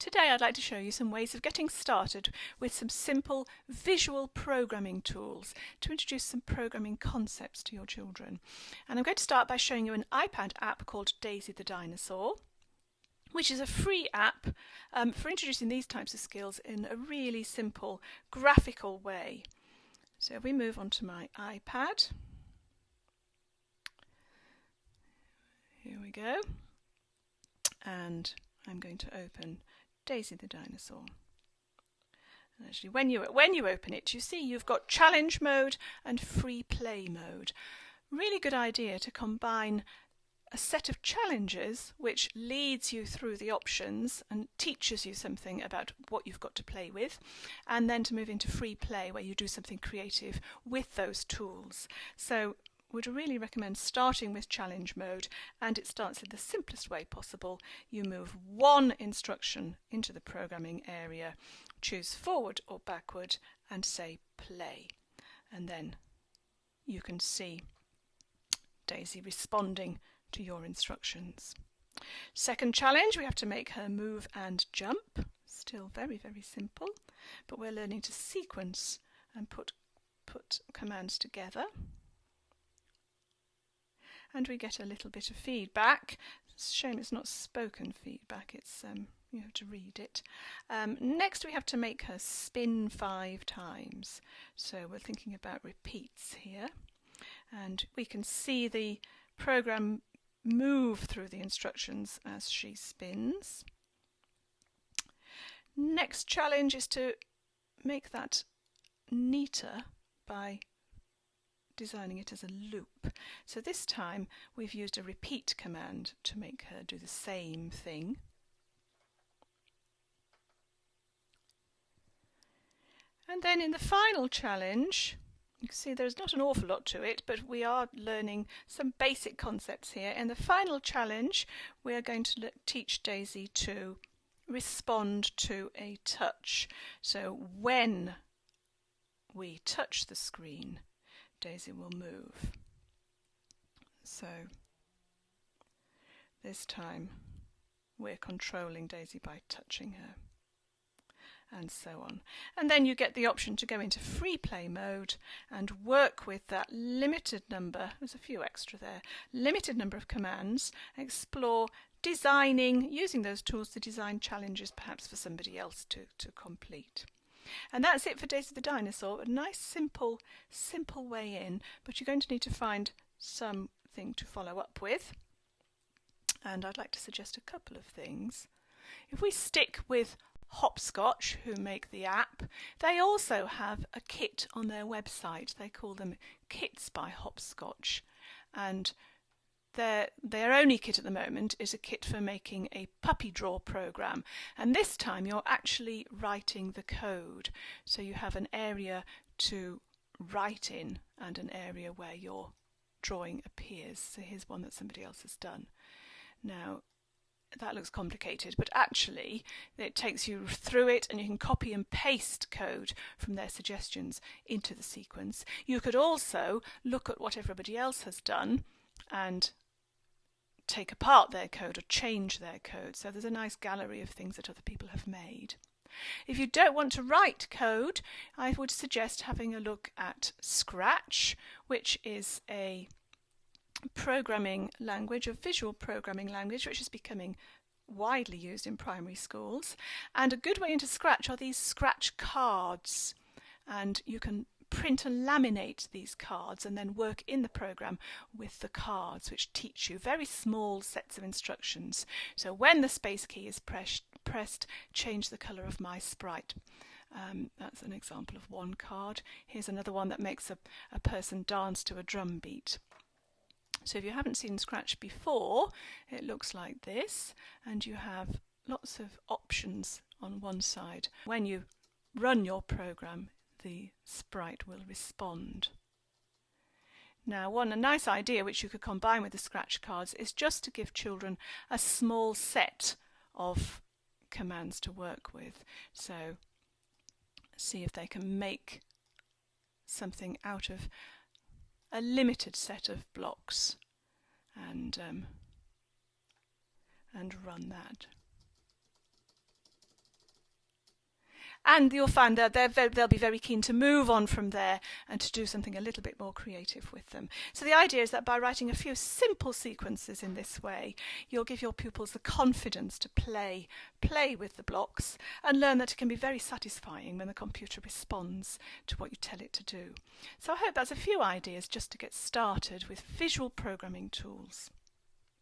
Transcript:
Today I'd like to show you some ways of getting started with some simple visual programming tools to introduce some programming concepts to your children. And I'm going to start by showing you an iPad app called Daisy the Dinosaur, which is a free app for introducing these types of skills in a really simple graphical way. So if we move on to my iPad, here we go, and I'm going to open Daisy the Dinosaur. And actually when you open it, you see you've got challenge mode and free play mode. Really good idea to combine a set of challenges which leads you through the options and teaches you something about what you've got to play with, and then to move into free play where you do something creative with those tools. So would really recommend starting with challenge mode, and it starts in the simplest way possible. You move one instruction into the programming area, choose forward or backward and say play, and then you can see Daisy responding to your instructions. Second challenge, we have to make her move and jump. Still very, very simple, but we're learning to sequence and put commands together. And we get a little bit of feedback. It's a shame it's not spoken feedback, it's you have to read it. Next we have to make her spin 5 times. So we're thinking about repeats here. And we can see the program move through the instructions as she spins. Next challenge is to make that neater by designing it as a loop. So this time we've used a repeat command to make her do the same thing. And then in the final challenge, you can see there's not an awful lot to it, but we are learning some basic concepts here. In the final challenge, we are going to teach Daisy to respond to a touch. So when we touch the screen, Daisy will move. So this time we're controlling Daisy by touching her, and so on. And then you get the option to go into free play mode and work with that limited number, there's a few extra there, limited number of commands, explore designing, using those tools to design challenges perhaps for somebody else to complete. And that's it for Daisy the Dinosaur. A nice simple way in, but you're going to need to find something to follow up with. And I'd like to suggest a couple of things. If we stick with Hopscotch, who make the app, they also have a kit on their website. They call them Kits by Hopscotch, and their only kit at the moment is a kit for making a puppy draw program, and this time you're actually writing the code. So you have an area to write in and an area where your drawing appears. So here's one that somebody else has done. Now that looks complicated, but actually it takes you through it, and you can copy and paste code from their suggestions into the sequence. You could also look at what everybody else has done and take apart their code or change their code. So there's a nice gallery of things that other people have made. If you don't want to write code, I would suggest having a look at Scratch, which is a programming language, a visual programming language, which is becoming widely used in primary schools. And a good way into Scratch are these Scratch cards, and you can print and laminate these cards and then work in the program with the cards, which teach you very small sets of instructions. So when the space key is pressed, change the colour of my sprite. That's an example of one card. Here's another one that makes a person dance to a drum beat. So if you haven't seen Scratch before, it looks like this, and you have lots of options on one side. When you run your program, the sprite will respond. Now, a nice idea which you could combine with the Scratch cards is just to give children a small set of commands to work with. So see if they can make something out of a limited set of blocks and run that. And you'll find that they'll be very keen to move on from there and to do something a little bit more creative with them. So the idea is that by writing a few simple sequences in this way, you'll give your pupils the confidence to play with the blocks and learn that it can be very satisfying when the computer responds to what you tell it to do. So I hope that's a few ideas just to get started with visual programming tools.